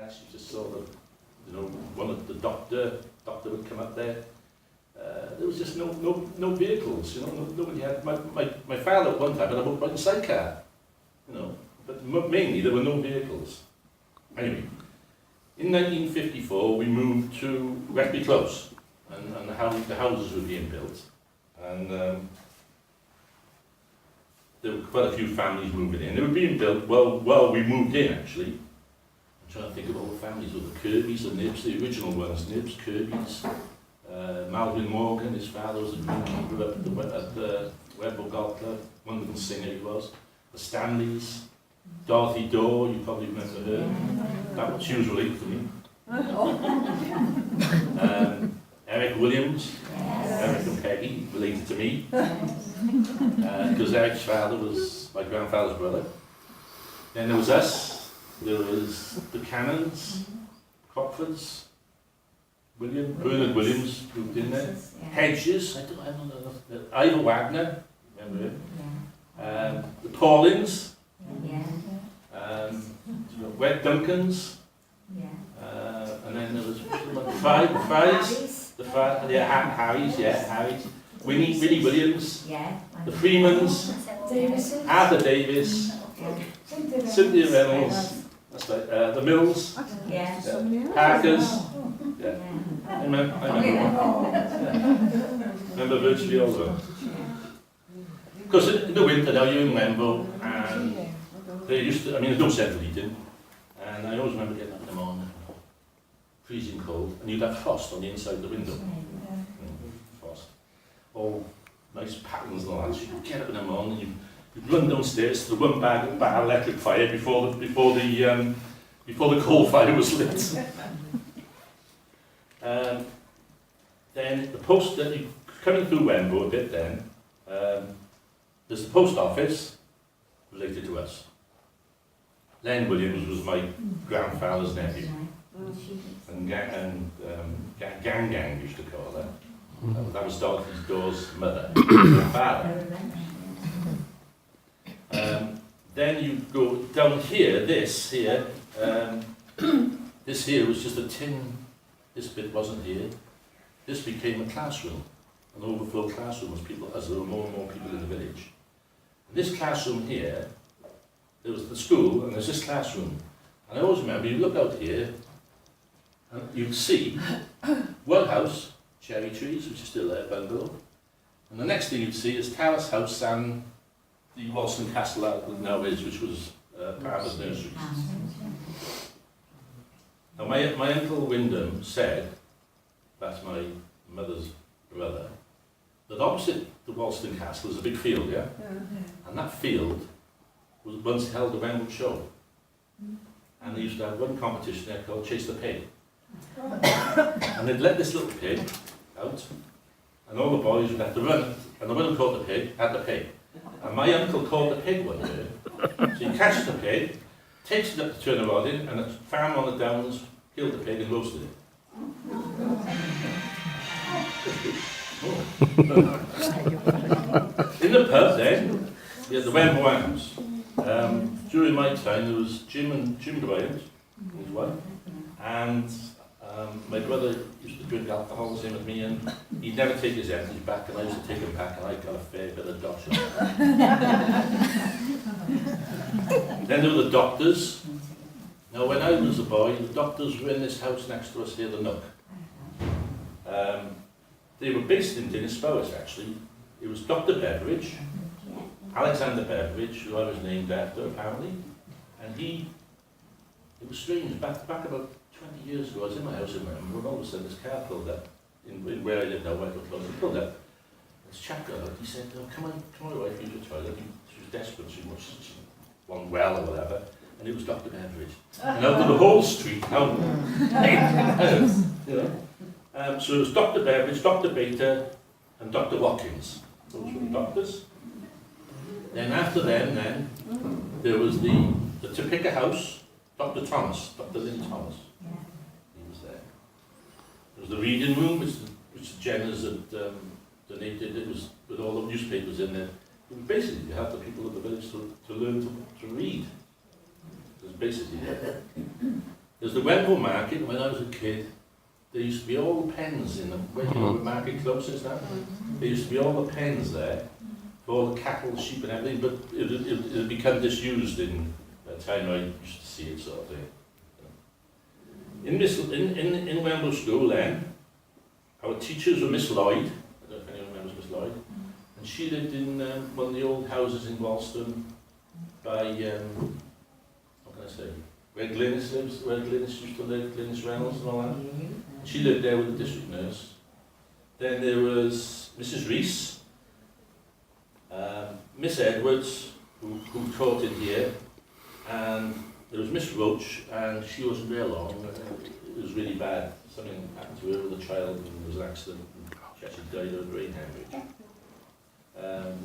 flats. You just saw one of the doctor would come up there. There was just no vehicles, nobody had, my father at one time had a motorbike and sidecar, but mainly there were no vehicles. Anyway, in 1954 we moved to Westby Close, and the houses were being built, and there were quite a few families moving in. They were being built while we moved in, actually. I'm trying to think of all the families, the Kirbys, the Nibs, the original ones, Nibs, Kirbys, Malvin Morgan, his father was a greenkeeper up at the Wenvoe Golf Club, wonderful singer he was. The Stanleys, Dorothy Dorr, you probably remember her. She was related to me. Eric Williams, Eric and Peggy, related to me. Because Eric's father was my grandfather's brother. Then there was us, there was the Cannons, Crockfords, Bernard Williams moved in there. Hedges, I don't know. Ivor Wagner, remember him? The Paulins, Wed Duncans, and then there was Harry's, Winnie Williams, the Freemans, Arthur Davis, Cynthia Reynolds, that's right, the Mills, Parkers. I remember virtually all of them. Because in the winter now you're in Wenvoe, and they used to, there's no central heating, and I always remember getting up in the morning, freezing cold, and you'd have frost on the inside of the window. Frost. All nice patterns and all that. So you'd get up in the morning, you'd run downstairs to the one bar electric fire before the coal fire was lit. Then the post, coming through Wenvoe a bit then, there's the post office related to us. Len Williams was my grandfather's nephew, and Gang used to call her. That was Dorothy Dorr's mother, and father. Then you go down here, this here was just a tin. This bit wasn't here. This became a classroom, an overflow classroom as there were more and more people in the village. And this classroom here, there was the school and there's this classroom. And I always remember, you look out here and you'd see one house, cherry trees, which is still there, bungalow. And the next thing you'd see is Terrace House and the Walston Castle that now is, which was Palmer's Nurseries. Now my Uncle Wyndham said, that's my mother's brother, that opposite the Walston Castle is a big field, yeah? And that field was once held the Wenvoe show. And they used to have one competition there called Chase the Pig. And they'd let this little pig out, and all the boys would have to run, and the one who caught the pig had the pig. And my uncle caught the pig one day. So he catches the pig, takes it up to turn the rod in, and a farm on the downs killed the pig and roasted it. In the pub then, we had the Wenvoe Arms. During my time there was Jim Bryant, his wife, and my brother used to drink alcohol the same as me, and he'd never take his empties back, and I used to take them back, and I got a fair bit of dosh on it. Then there were the doctors. Now when I was a boy, the doctors were in this house next to us here, the Nook. They were based in Dinnisbowes actually. It was Dr. Beveridge, Alexander Beveridge, who I was named after apparently, and it was strange, back about 20 years ago, I was in my house in Wenvoe, and all of a sudden this car pulled up, in where I live now, Wenvoe Close, it pulled up. This chap got out, he said, oh, come on, wife, use the toilet. She was desperate, she wanted well or whatever, and it was Dr. Beveridge. And out of the whole street, so it was Dr. Beveridge, Dr. Bater, and Dr. Watkins. Those were the doctors. Then after them, there was the Topeka House, Dr. Thomas, Dr. Lynn Thomas. He was there. There was the reading room, which the Jenners had donated. It was with all the newspapers in there. It was basically to help the people of the village to learn to read. It was basically that. There's the Wenvoe market. When I was a kid, there used to be all the pens in them. Where you know the market close is now? There used to be all the pens there for all the cattle, sheep and everything, but it had become disused in the time I used to see it sort of thing. In Wenvoe school then, our teachers were Miss Lloyd. I don't know if anyone remembers Miss Lloyd. And she lived in one of the old houses in Walston by, what can I say, where Glynis lives, where Glynis used to live, Glynis Reynolds and all that. She lived there with the district nurse. Then there was Mrs. Rees, Miss Edwards, who taught in here, and there was Miss Roach, and she wasn't there long. It was really bad. Something happened to her with a child, and there was an accident, and she actually died of a brain hemorrhage.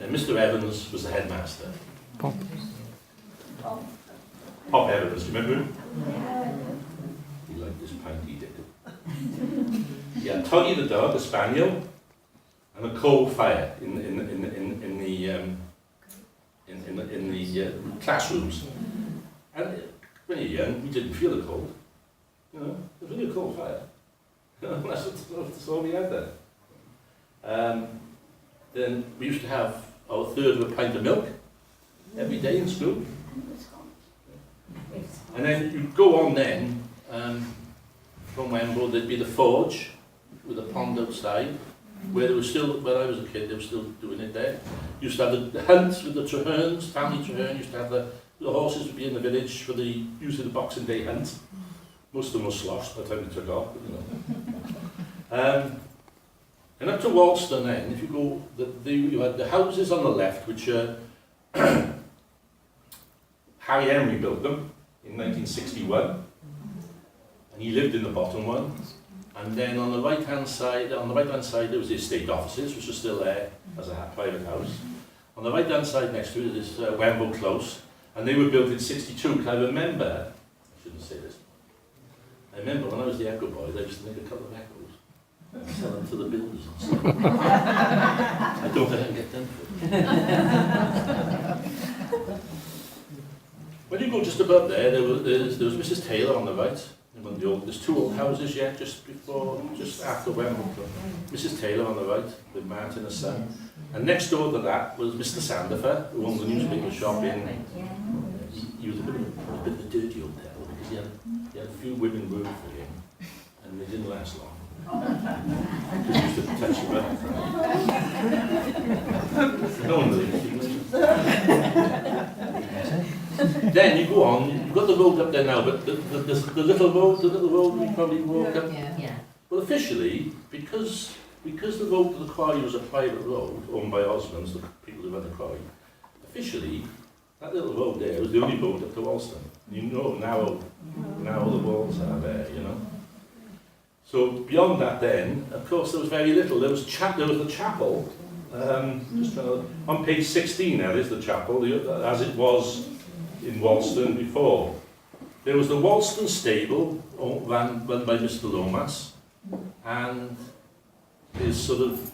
And Mr. Evans was the headmaster. Pop Evans, do you remember him? He liked this pint, he did. He had Toddy the dog, a spaniel, and a coal fire in the classrooms. And when you're young, we didn't feel the cold. You know, it was really a coal fire. That's all we had there. Then we used to have our third of a pint of milk every day in school. And then you'd go on then, from Wenvoe, there'd be the forge with a pond outside, where there was still, when I was a kid, they were still doing it there. You used to have the hunts with the Trehernes, family Treherne, used to have the horses would be in the village for the use of the Boxing Day hunt. Most of them were sloshed by the time they took off, you know. And up to Walston then, if you go, you had the houses on the left, which Harry Henry built them in 1961, and he lived in the bottom one. And then on the right-hand side, there was the estate offices, which are still there as a private house. On the right-hand side next to it is Wenvoe Close, and they were built in '62. Because I remember, I shouldn't say this, I remember when I was the Echo boy, they used to make a couple of Echoes and sell them to the builders and stuff. I don't think I can get them for it. When you go just above there was Mrs. Taylor on the right. There's two old houses yet, just after Wenvoe. Mrs. Taylor on the right, with Martin and son. And next door to that was Mr. Sandifer, who owned the newspaper shop in. He was a bit of a dirty old devil because he had a few women work for him, and they didn't last long. Because he used to touch them up. No one believed it. Then you go on, you've got the road up there now, but the little road we probably walk up. Yeah. Well, officially, because the road to the quarry was a private road owned by Osmonds, the people who run the quarry, officially, that little road there was the only road up to Walston. You know, now the walls are there, you know. So beyond that then, of course, there was very little. There was the chapel, on page 16 now is the chapel, as it was in Walston before. There was the Walston stable, run by Mr. Lomas, and his sort of,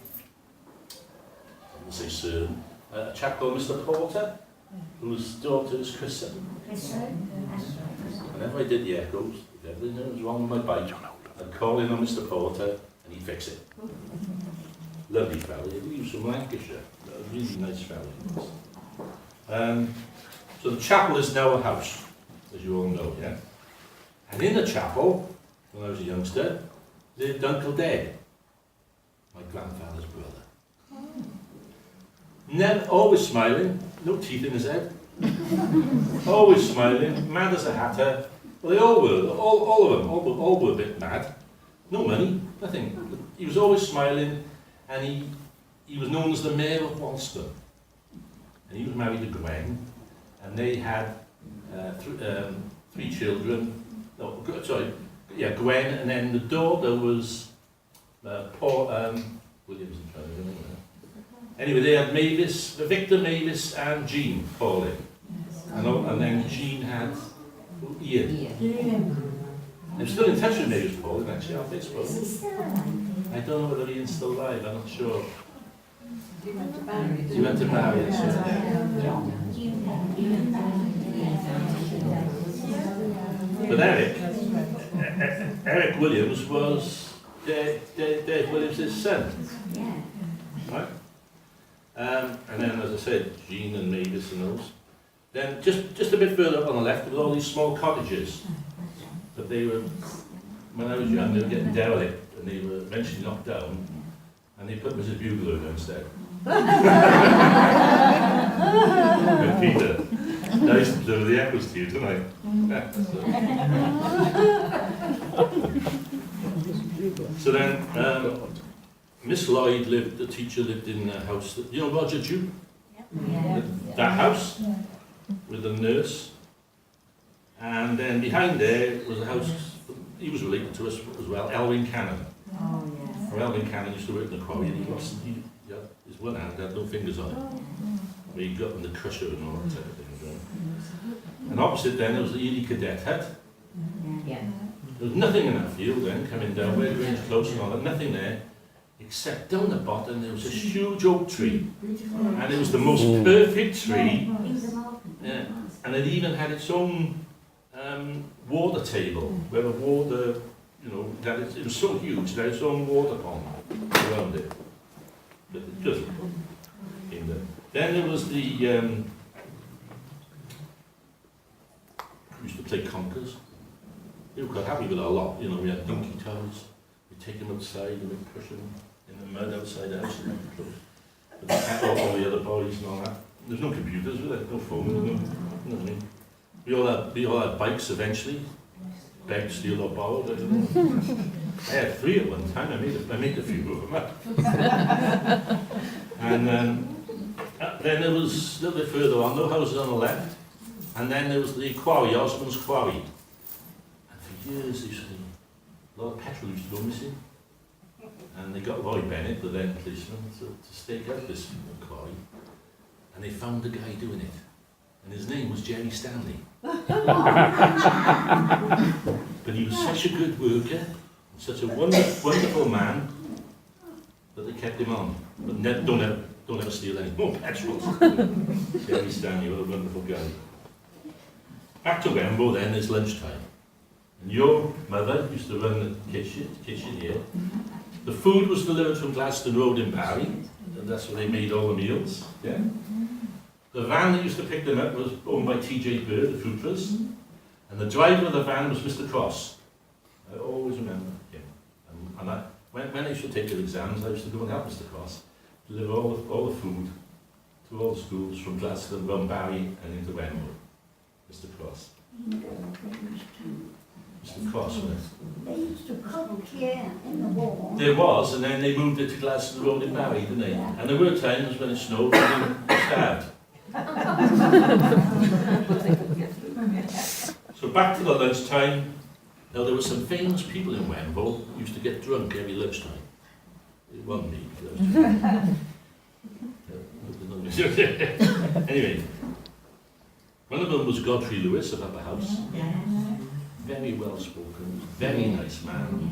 I wouldn't say sir, a chap called Mr. Porter, whose daughter is Chrissa. Whenever I did the Echoes, if everything was wrong with my bike, I'd call in on Mr. Porter and he'd fix it. Lovely fellow, he was from Lancashire, a really nice fellow. So the chapel is now a house, as you all know, yeah? And in the chapel, when I was a youngster, lived Uncle Deg, my grandfather's brother. Never, always smiling, no teeth in his head. Always smiling, mad as a hatter. Well, they all were, all of them, all were a bit mad. No money, nothing. He was always smiling, and he was known as the Mayor of Walston. And he was married to Gwen, and they had three children. No, sorry, yeah, Gwen, and then the daughter was Paul Williams. I'm trying to remember. Anyway, they had Mavis, Victor, Mavis, and Jean Pauling, and then Jean had Ian. I'm still in touch with Mavis Pauling actually on Facebook. I don't know whether Ian's still alive. I'm not sure. He went to marry. He went to marry, But Eric, Eric Williams was Dave Williams' son. Right? And then, as I said, Jean and Mavis and those. Then, just a bit further up on the left, there were all these small cottages. But they were, when I was young, they were getting derelict, and they were eventually knocked down, and they put Mrs. Bugler in instead. With Peter. Nice to observe the echoes to you tonight. So then, Miss Lloyd lived, the teacher lived in a house, that, you know Roger Duke? Yeah. That house, with a nurse. And then behind there was a house, he was related to us as well, Elwyn Cannon. Oh, yes. Or Elwyn Cannon used to work in the quarry, and his one hand had no fingers on it. Where he got in the crusher and all that type of thing. Right? And opposite then there was the Ely Cadet Hut. Yeah. There was nothing in that field then, coming down, where Grange Close and all that, nothing there, except down the bottom there was a huge oak tree. And it was the most perfect tree. Yeah. And it even had its own water table, where the water, you know, it was so huge, it had its own water pond around it. But it just came there. Then there was the, we used to play conkers. We were quite happy with our lot, you know, we had dinky toes. We'd take them outside and we'd push them in the mud outside the house and make them close. But all the other boys and all that. There's no computers, was there? No phones, no, you know what I mean? We all had bikes eventually. Begged, steal or borrowed, I don't know. I had 3 at one time, I made a few of them up. And then there was, a little bit further on, no houses on the left, and then there was the quarry, Osmond's Quarry. And for years, a lot of petrol used to go missing. And they got Roy Bennett, the then policeman, to stake out this quarry. And they found the guy doing it. And his name was Jerry Stanley. But he was such a good worker, such a wonderful man, that they kept him on. But don't ever steal any more petrol. Jerry Stanley, what a wonderful guy. Back to Wenvoe then, it's lunchtime. And your mother used to run the kitchen here. The food was delivered from Gladstone Road in Barry, and that's where they made all the meals. Yeah. The van that used to pick them up was owned by T.J. Bird, the fruiterers, and the driver of the van was Mr. Cross. I always remember him. And when I used to take their exams, I used to go and help Mr. Cross deliver all the food to all the schools from Gladstone, round Barry, and into Wenvoe. Mr. Cross. Mr. Cross, was it? They used to cook here in the war. There was, and then they moved it to Gladstone Road in Barry, didn't they? Yeah. And there were times when it snowed and they starved. So back to the lunchtime. Now there were some famous people in Wenvoe who used to get drunk every lunchtime. It wasn't me. Anyway, one of them was Godfrey Lewis of Upper House. Very well spoken, very nice man,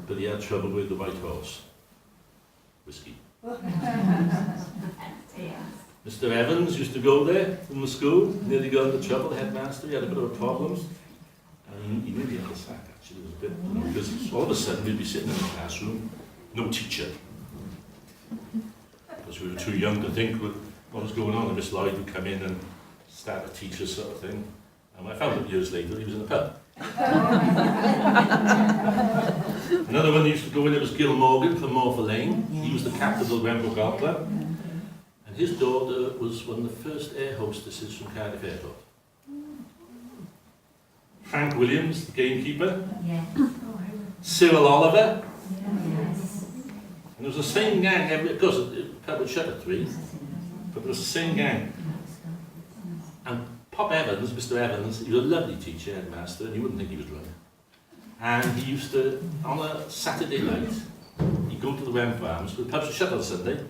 but he had trouble with the white horse. Whiskey. Mr. Evans used to go there from the school, nearly got into trouble, the headmaster, he had a bit of a problem. And he nearly had a sack actually, it was a bit, you know, because all of a sudden we'd be sitting in the classroom, no teacher. Because we were too young to think what was going on, and Miss Lloyd would come in and start a teacher sort of thing. And I found out years later he was in the pub. Another one who used to go in there was Gil Morgan from Morpher Lane. He was the captain of the Wenvoe Golf Club. And his daughter was one of the first air hostesses from Cardiff Airport. Frank Williams, the gamekeeper. Cyril Oliver. And there was the same gang, of course the pub would shut at 3, but there was the same gang. And Pop Evans, Mr. Evans, he was a lovely teacher, headmaster, and you wouldn't think he was drunk. And he used to, on a Saturday night, he'd go to the Wenvoe Arms, the pubs were shut on Sunday,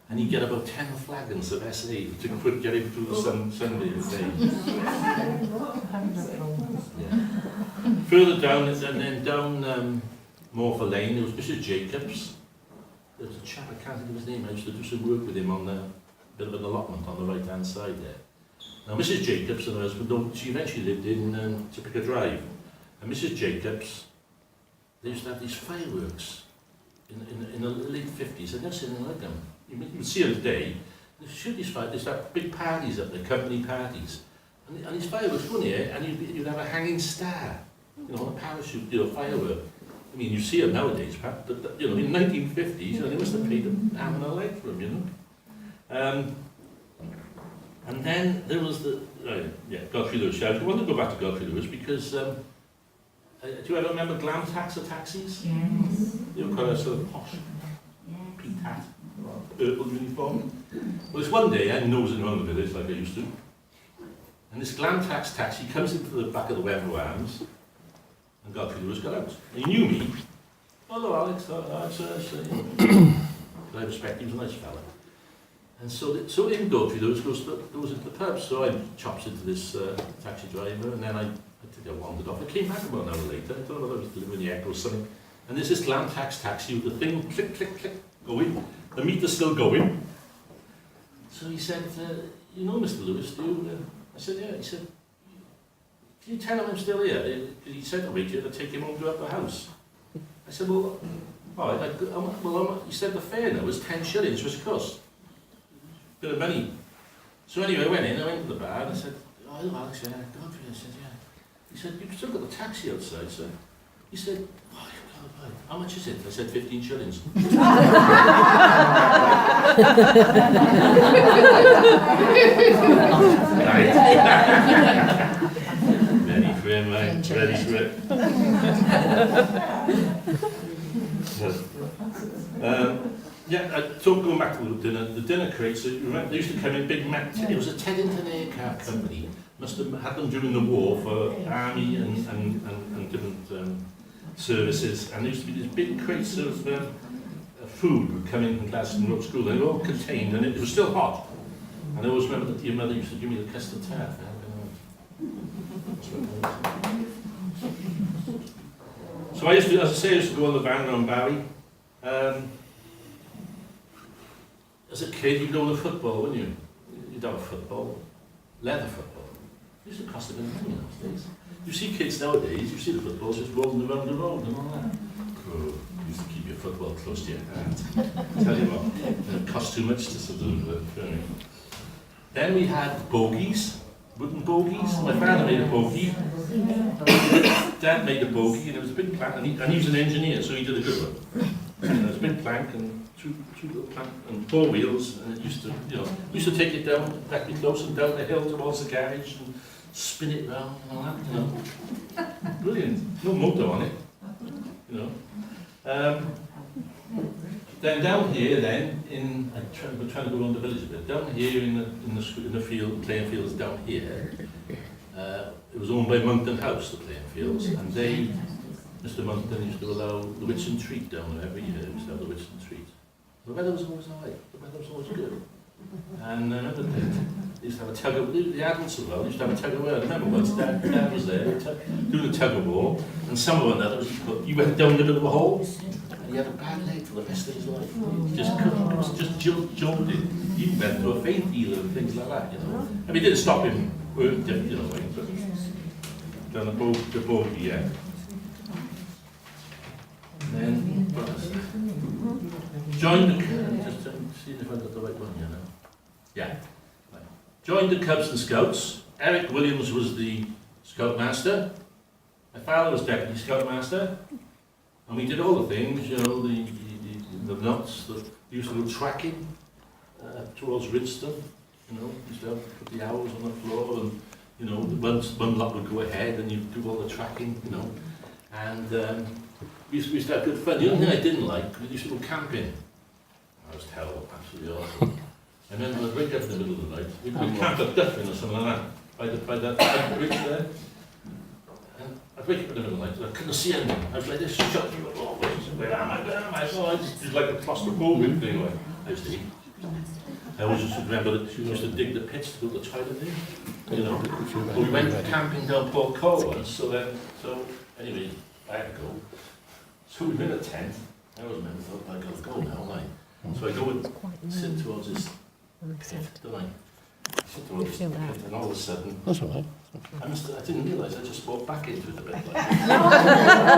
and he'd get about 10 flagons of SA to get him through the Sunday day. Yeah. Further down, and then down Morpher Lane, there was Mrs. Jacobs. There was a chap, I can't think of his name, I used to do some work with him on a bit of an allotment on the right-hand side there. Now, Mrs. Jacobs and her husband, she eventually lived in Topeka Drive. And Mrs. Jacobs, they used to have these fireworks in the late 50s. I've never seen anything like them. You can see them today. They shoot these fireworks. They used to have big parties up there, company parties. And these fireworks go in the air, and you'd have a hanging star, you know, a parachute, you know, firework. I mean, you see them nowadays, perhaps, but, you know, in the 1950s, you know, they must have paid an arm and a leg for them, you know. And then there was the, Godfrey Lewis. I want to go back to Godfrey Lewis because, do you ever remember glam taxis? Yes. They were quite a sort of posh Yes. peaked hat, purple uniform. Well, it's one day, I'm nosing around the village like I used to, and this glam taxi comes into the back of the Wenvoe Arms, and Godfrey Lewis got out. And he knew me. Hello, Alex. I respect him, he was a nice fella. And so in Godfrey Lewis goes into the pub. So I chops into this taxi driver, and then I think I wandered off. I came back about an hour later. I don't know whether I was delivering the Echo or something. And there's this glam taxi with the thing click, click, click going. The meter's still going. So he said, you know Mr. Lewis, do you? I said, yeah. He said, can you tell him I'm still here? He said to me, to take him home to the house. I said, well, all right. He said the fare now was 10 shillings, which cost bit of money. So anyway, I went to the bar and I said, oh, hello Alex, yeah, Godfrey. I said, yeah. He said, you've still got the taxi outside, sir. He said, oh, God, how much is it? I said, 15 shillings. Ready for him, mate. Ready for it. So going back to the dinner crates, so remember, they used to come in big it was a Teddington aircraft company, must have had them during the war for army and different services, and there used to be these big crates of food would come in from Glasgow Road School, and they were all contained, and it was still hot. And I always remember that your mother used to give me the custard tart. So I used to, as I say, I used to go on the van around Barry. As a kid, you'd go to football, wouldn't you? You'd have a football, leather football. It used to cost a bit of money those days. You see kids nowadays, you see the footballs just rolling around the road and all that. Oh, you used to keep your football close to your hand. Tell you what, it cost too much to sort of. Then we had bogies, wooden bogies. My father made a bogie. Dad made a bogie, and it was a big plank, and he was an engineer, so he did a good one. And there was a big plank and two little plank and 4 wheels, and it used to, used to take it down, back it close and down the hill towards the garage and spin it round and all that, Brilliant. No motor on it, Then down here, we're trying to go around the village a bit. Down here in the field, playing fields down here, it was owned by Monkton House, the playing fields, and Mr. Monkton used to allow the Whitsun treat down there every year. He used to have the Whitsun treat. The weather was always alright. The weather was always good. And I remember they used to have a tug of war. The adults as well used to have a tug of war. I remember once Dad was there doing a tug of war, and someone that you went down the middle of a hole, and he had a bad leg for the rest of his life. It was just jolted. He went to a faith healer and things like that, I mean, it didn't stop him working, but down the bogey, yeah. And then, joined just seeing if I got the right one here now. Yeah. Right. Joined the Cubs and Scouts. Eric Williams was the Scoutmaster. My father was Deputy Scoutmaster. And we did all the things, the nuts, we used to do tracking towards Ridston, used to put the hours on the floor, and, one lot would go ahead and you'd do all the tracking, and we used to have good fun. The only thing I didn't like, we used to go camping. That was terrible, absolutely awful. And then I'd wake up in the middle of the night, we'd camp at Duffin or something like that, by that bridge there. And I'd wake up in the middle of the night and I couldn't see anything. I was like this, shut through the door, where am I? So I just did like a claustrophobic thing. I used to eat. I always used to remember that she used to dig the pits to go to the toilet there. But we went camping down Port Call once, so anyway, I had to go. So we were in a tent. I always remember, I gotta go now, So I go and sit towards this pit, don't I? Sit towards this pit, and all of a sudden, That's all right. I didn't realise I just walked back into it a bit like